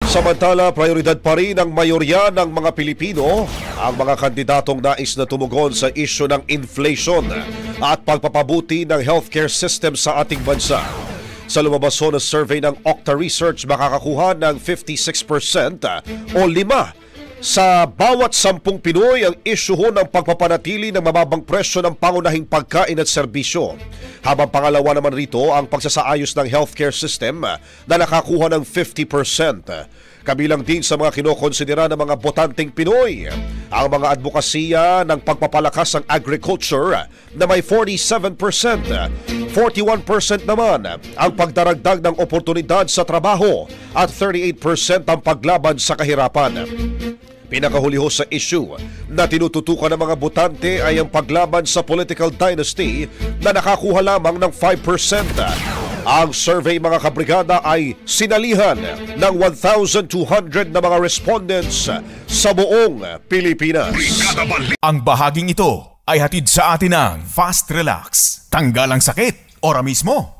Samantala, prioridad pa rin ng mayorya ng mga Pilipino ang mga kandidatong nais na tumugon sa isyu ng inflation at pagpapabuti ng healthcare system sa ating bansa. Sa lumabaso na survey ng Okta Research, makakakuha ng 56% o 5 sa bawat 10 Pinoy ang isyuhon ng pagpapanatili ng mababang presyo ng pangunahing pagkain at serbisyo. Habang pangalawa naman rito ang pagsasaayos ng healthcare system na nakakuha ng 50%. Kabilang din sa mga kinokonsidera ng mga botanteng Pinoy ang mga advokasya ng pagpapalakas ng agriculture na may 47%. 41% naman ang pagdaragdag ng oportunidad sa trabaho at 38% ang paglaban sa kahirapan. Pinakahuliho sa issue na tinututukan ng mga botante ay ang paglaban sa political dynasty na nakakuha lamang ng 5%. Ang survey mga kabrigada ay sinalihan ng 1,200 na mga respondents sa buong Pilipinas. Ang bahaging ito ay hatid sa atin ng Fast Relax. Tanggal ang sakit, ora mismo.